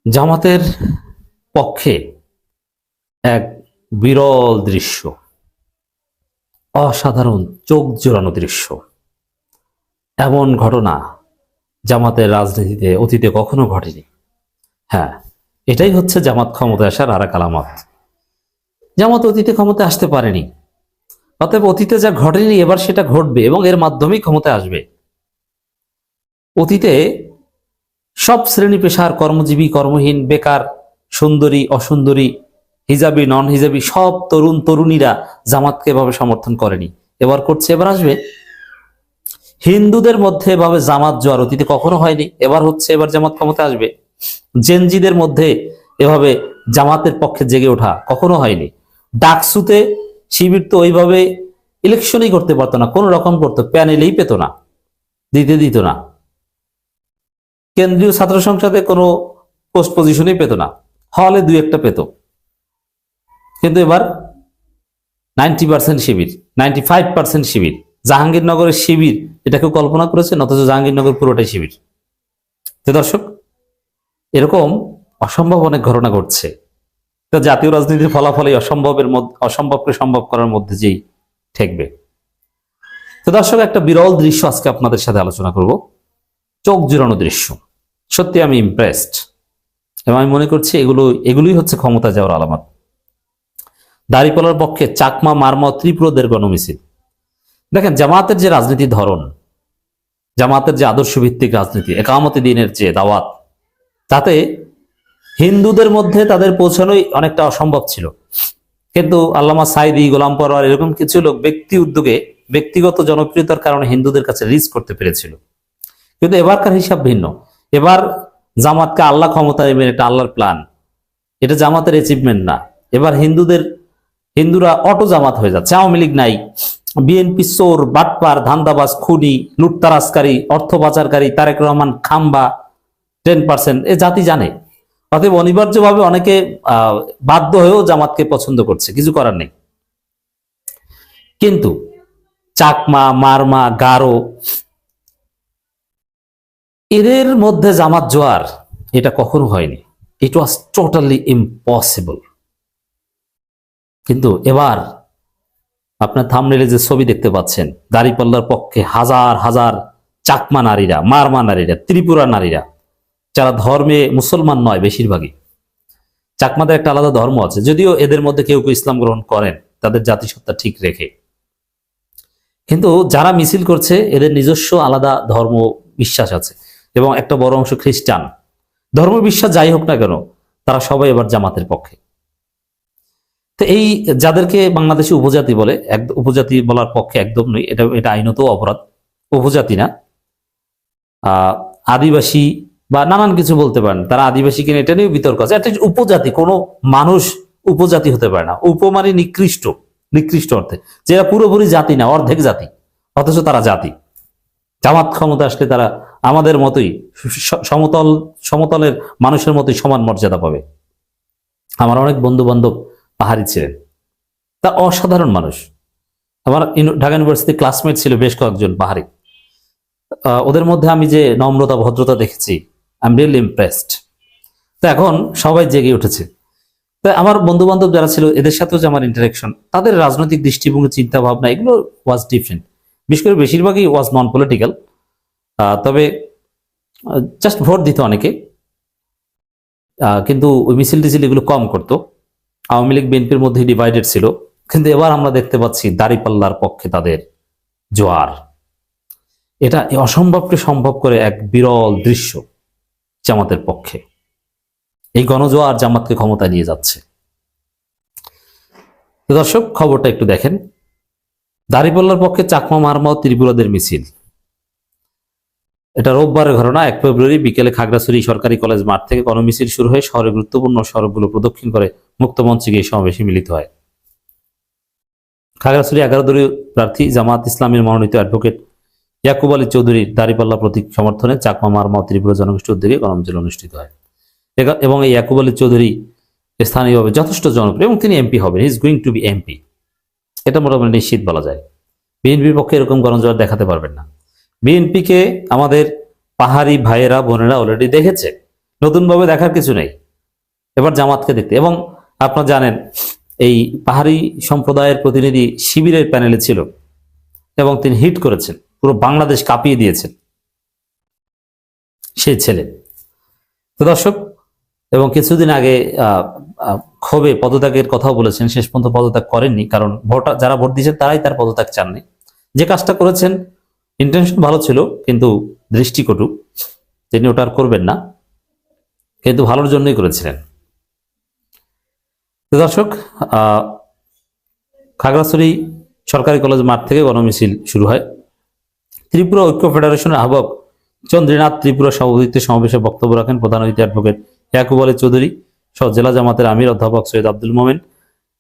জামাতের পক্ষে এক বিরল দৃশ্য, অসাধারণ চোখ জোড়ানো দৃশ্য। এমন ঘটনা জামাতের রাজনীতিতে অতীতে কখনো ঘটেনি। হ্যাঁ, এটাই হচ্ছে জামাত ক্ষমতায় আসার আর এক আলামত। জামাত অতীতে ক্ষমতায় আসতে পারেনি, অতএব অতীতে যা ঘটেনি এবার সেটা ঘটবে এবং এর মাধ্যমেই ক্ষমতায় আসবে। অতীতে সব শ্রেণী পেশার, কর্মজীবী, কর্মহীন, বেকার, সুন্দরী, অসুন্দরী, হিজাবি, নন হিজাবি সব তরুণ তরুণীরা জামাতকে এভাবে সমর্থন করেনি, এবার করছে, এবার আসবে। হিন্দুদের মধ্যে এভাবে জামাত জোয়ার অতীতে কখনো হয়নি, এবার হচ্ছে, এবার জামাত ক্ষমতা আসবে। জেনজিদের মধ্যে এভাবে জামাতের পক্ষে জেগে ওঠা কখনো হয়নি। ডাকসুতে শিবির তো ওইভাবে ইলেকশনই করতে পারতো না, কোন রকম করতো, প্যানেলেই পেত না, দিত না। কেন্দ্রীয় ছাত্র সংসদে কোনো পোস্ট পজিশনই পেত না, হলে দুই একটা পেত। কিন্তু এবার 90% শিবির, 95% শিবির। জাহাঙ্গীরনগরের শিবির, এটা কেউ কল্পনা করেছেন? অথচ জাহাঙ্গীরনগর পুরোটাই শিবির। তো দর্শক, এরকম অসম্ভব অনেক ঘটনা ঘটছে। জাতীয় রাজনীতির ফলাফল এই অসম্ভবকে সম্ভব করার মধ্যে যেই ঠেকবে। তো দর্শক, একটা বিরল দৃশ্য আজকে আপনাদের সাথে আলোচনা করব, চোখ জুড়ানো দৃশ্য। সত্যি আমি ইমপ্রেসড এবং আমি মনে করছি এগুলোই হচ্ছে ক্ষমতা যাওয়ার আলামত। দাড়িপাল্লার পক্ষে চাকমা, মারমা, ত্রিপুরাদের গণমিছিল। দেখেন, জামাতের যে রাজনীতির ধরন, জামাতের যে আদর্শ ভিত্তিক রাজনীতি, একামতে দিনের যে দাওয়াত, তাতে হিন্দুদের মধ্যে তাদের পৌঁছানোই অনেকটা অসম্ভব ছিল। কিন্তু আল্লামা সাইদি, গোলাম পরওয়ার এরকম কিছু লোক ব্যক্তি উদ্যোগে, ব্যক্তিগত জনপ্রিয়তার কারণে হিন্দুদের কাছে রিচ করতে পেরেছিল। কিন্তু এবারকার হিসাব ভিন্ন। এবার জামাতকে আল্লাহ ক্ষমতা নেবেন, এটা আল্লাহর প্ল্যান, এটা জামাতের অ্যাচিভমেন্ট না। এবার হিন্দুরা অটো জামাত হয়ে যাচ্ছে। আওয়ামী লীগ নাই, বিএনপি চোর, বাটপার, ধান্দাবাজ, খুনি, লুটতারাজকারী, অর্থ পাচারকারী, তারেক রহমান খাম্বা 10%, এ জাতি জানে। অতএব অনিবার্যভাবে অনেকে বাধ্য হয়েও জামাতকে পছন্দ করছে, কিছু করার নেই। কিন্তু চাকমা, মারমা, গারো, এদের মধ্যে জামাত জোয়ার এটা কখনো হয়নি। ইট ওয়াজ টোটালি ইম্পসিবল। কিন্তু এবার আপনার থাম্বনেইলে যে ছবি দেখতে পাচ্ছেন, দাড়িপাল্লার পক্ষে হাজার হাজার চাকমা নারীরা, মারমা নারীরা, ত্রিপুরা নারীরা, যারা ধর্মে মুসলমান নয় বেশিরভাগই। চাকমাদের একটা আলাদা ধর্ম আছে, যদিও এদের মধ্যে কেউ কেউ ইসলাম গ্রহণ করেন তাদের জাতিসত্তা ঠিক রেখে। কিন্তু যারা মিছিল করছে এদের নিজস্ব আলাদা ধর্ম বিশ্বাস আছে, এবং একটা বড় অংশ খ্রিস্টান। ধর্ম বিশ্বাস যাই হোক না কেন, তারা সবাই এবার জামাতের পক্ষে। তো এই যাদেরকে বাংলাদেশে উপজাতি বলে, উপজাতি বলার পক্ষে একদম নই, এটা আইনত অপরাধ। উপজাতি না, আদিবাসী বা নানান কিছু বলতে পারেন, তারা আদিবাসী কিনা এটা নিয়েও বিতর্ক আছে। এটা উপজাতি, কোনো মানুষ উপজাতি হতে পারে না। মানে নিকৃষ্ট অর্থে, যেটা পুরোপুরি জাতি না, অর্ধেক জাতি, অথচ তারা জাতি। জামাত ক্ষমতা আসলে তারা আমাদের মতোই সমতলের মানুষের মতোই সমান মর্যাদা পাবে। আমার অনেক বন্ধু বান্ধব পাহাড়ি ছিলেন, তা অসাধারণ মানুষ। আমার ঢাকা ইউনিভার্সিটি ক্লাসমেট ছিল বেশ কয়েকজন পাহাড়ি। ওদের মধ্যে আমি যে নম্রতা, ভদ্রতা দেখেছি, আই এম রিয়েলি ইমপ্রেসড। তো এখন সবাই জেগে উঠেছে। তো আমার বন্ধু বান্ধব যারা ছিল, এদের সাথেও যে আমার ইন্টারাকশন, তাদের রাজনৈতিক দৃষ্টিভঙ্গি, চিন্তা ভাবনা, এগুলো ওয়াজ ডিফারেন্ট। বিশেষ করে বেশিরভাগই ওয়াজ নন পলিটিক্যাল। তবে জাস্ট ভোট দিত অনেকে, কিন্তু ওই মিছিল টিছিল এগুলো কম করতো। আওয়ামী লীগ বিএনপির মধ্যে ডিভাইডেড ছিল। কিন্তু এবার আমরা দেখতে পাচ্ছি দাড়িপাল্লার পক্ষে তাদের জোয়ার। এটা অসম্ভবকে সম্ভব করে এক বিরল দৃশ্য জামাতের পক্ষে। এই গণজোয়ার জামাতকে ক্ষমতায় নিয়ে যাচ্ছে। দর্শক, খবরটা একটু দেখেন। দাড়িপাল্লার পক্ষে চাকমা, মারমা ও ত্রিপুরাদের মিছিল। এটা রোববারের ঘটনা। 1 ফেব্রুয়ারি বিকেলে খাগড়াছড়ি সরকারি কলেজ মাঠ থেকে গণমিছিল শুরু হয়ে শহরের গুরুত্বপূর্ণ সড়কগুলো প্রদক্ষিণ করে মুক্তমঞ্চে গিয়ে সমাবেশে মিলিত হয়। খাগড়াছড়ি 11 দলীয় প্রার্থী জামাত ইসলামের মনোনীত অ্যাডভোকেট ইয়াকুব আলী চৌধুরীর দাড়িপাল্লা প্রতীক সমর্থনে চাকমা, মারমা ও ত্রিপুরা জনগোষ্ঠীর উদ্যোগে গণমিছিল অনুষ্ঠিত হয়। এবং এই ইয়াকুব আলী চৌধুরী স্থানীয়ভাবে যথেষ্ট জনপ্রিয় এবং তিনি এমপি হবেন। He is going to be MP, এটা মোটামুটি নিশ্চিত বলা যায়। বিএনপির পক্ষে এরকম গণজোয়ার দেখাতে পারবেন না। বিএনপিকে আমাদের পাহাড়ি ভাইয়েরা, বোনেরা অলরেডি দেখেছে। নতুনভাবে দেখার কিছু নেই, এবার জামাতকে দেখতে। এবং আপনারা জানেন এই পাহাড়ি সম্প্রদায়ের প্রতিনিধি শিবিরের প্যানেলে ছিল এবং তিনি হিট করেছেন, পুরো বাংলাদেশ কাঁপিয়ে দিয়েছেন সেই ছেলে। তো দর্শক, এবং কিছুদিন আগে ক্ষোভে পদত্যাগের কথাও বলেছেন, শেষ পর্যন্ত পদত্যাগ করেননি, কারণ যারা ভোট দিয়েছেন তারাই তার পদত্যাগ চাননি। যে কাজটা করেছেন ইন্টেনশন ভালো ছিল, কিন্তু দৃষ্টিকটু, তিনি ওটা আর করবেন না, কিন্তু ভালোর জন্যই করেছিলেন। তো দর্শক, খাগড়াছড়ি সরকারি কলেজ মাঠ থেকে গণমিছিল শুরু হয়। ত্রিপুরা ঐক্য ফেডারেশনের আহ্বায়ক চন্দ্রনাথ ত্রিপুরা সভাপতিত্বে সমাবেশে বক্তব্য রাখেন প্রধান অতিথি অ্যাডভোকেট ইয়াকুব আলী চৌধুরী সহ জেলা জামাতের আমির অধ্যাপক সৈয়দ আব্দুল মোমেন,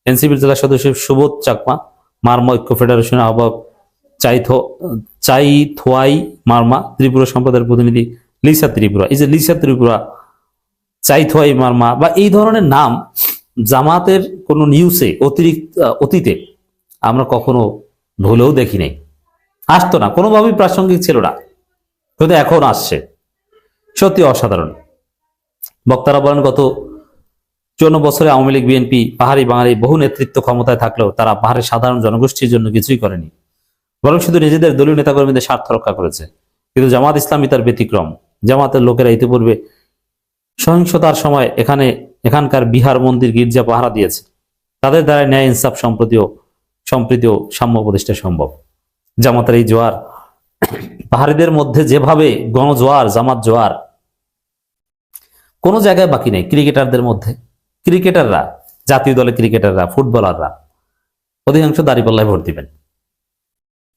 এনসিপির জেলা সদস্য সুবোধ চাকমা, মারমা ঐক্য ফেডারেশনের আহ্বায়ক চাইথোয়াই মারমা, ত্রিপুরা সম্প্রদায়ের প্রতিনিধি লিসা ত্রিপুরা। এই যে লিসা ত্রিপুরা, চাইথোয়াই মারমা বা এই ধরনের নাম জামাতের কোন নিউজে অতীতে আমরা কখনো ভুলেও দেখি নাই, আসতো না, কোনোভাবেই প্রাসঙ্গিক ছিল না, কিন্তু এখন আসছে, সত্যি অসাধারণ। বক্তারা বলেন, গত 54 বছরে আওয়ামী লীগ বিএনপি পাহাড়ি বাঙালি বহু নেতৃত্ব ক্ষমতায় থাকলেও তারা পাহাড়ের সাধারণ জনগোষ্ঠীর জন্য কিছুই করেনি, বরং শুধু নিজেদের দলীয় নেতাকর্মীদের স্বার্থ রক্ষা করেছে। কিন্তু জামাত ইসলামী তার ব্যতিক্রম। জামাতের লোকেরা ইতিপূর্বে সহিংসতার সময় এখানকার বিহার মন্দির গির্জা পাহারা দিয়েছে। তাদের দ্বারা ন্যায় ইনসাফ সম্প্রীতি ও সাম্য প্রতিষ্ঠা সম্ভব। জামাতের এই জোয়ার, পাহাড়িদের মধ্যে যেভাবে গণজোয়ার, জামাত জোয়ার, কোনো জায়গায় বাকি নেই। ক্রিকেটারদের মধ্যে, ক্রিকেটাররা, জাতীয় দলের ক্রিকেটাররা, ফুটবলাররা অধিকাংশ দাঁড়িপাল্লায় ভোট দিবেন।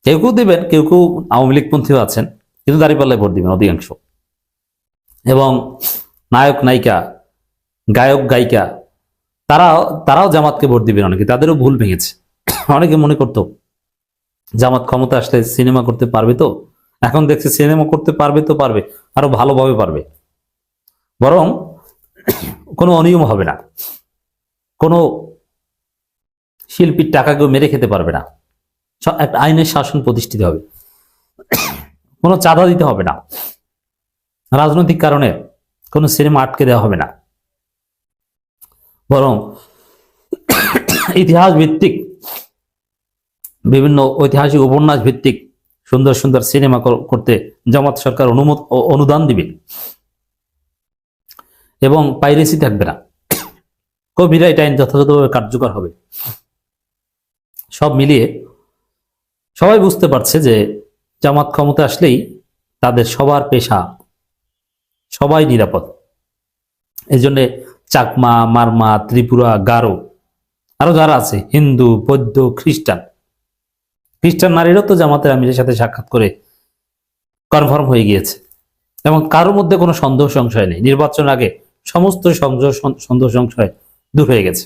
কেউ কেউ দিবেন, কেউ কেউ আওয়ামী লীগপন্থীও আছেন, কিন্তু দাঁড়িপাল্লায় ভোট দিবেন অধিকাংশ। এবং নায়ক নায়িকা, গায়ক গায়িকা, তারাও জামাতকে ভোট দিবেন। অনেকে, তাদেরও ভুল ভেঙেছে। অনেকে মনে করতো জামাত ক্ষমতা আসলে সিনেমা করতে পারবে, তো এখন দেখছে সিনেমা করতে পারবে, তো পারবে, আরো ভালোভাবে পারবে, বরং কোনো অনিয়ম হবে না, কোনো শিল্পীর টাকা কেউ মেরে খেতে পারবে না, একটা আইনের শাসন প্রতিষ্ঠিত হবে, কোনো চাঁদা দিতে হবে না, রাজনৈতিক কারণে কোনো সিনেমা আটকে দেওয়া হবে না, বরং ইতিহাস ভিত্তিক, বিভিন্ন ঐতিহাসিক উপন্যাস ভিত্তিক সুন্দর সুন্দর সিনেমা করতে জামাত সরকার অনুদান দিবে এবং পাইরেসি থাকবে না। কপিরাইট আইন যথাযথভাবে কার্যকর হবে। সব মিলিয়ে সবাই বুঝতে পারছে যে জামাত ক্ষমতা আসলেই তাদের সবার পেশা, সবাই নিরাপদ। এই জন্য চাকমা, মারমা, ত্রিপুরা, গারো, আরো যারা আছে, হিন্দু, বৌদ্ধ, খ্রিস্টান নারীরাও তো জামাতের আমিরের সাথে সাক্ষাৎ করে কনফার্ম হয়ে গিয়েছে এবং কারোর মধ্যে কোনো সন্দেহ সংশয় নেই। নির্বাচন আগে সমস্ত সন্দেহ সংশয় দূর হয়ে গেছে।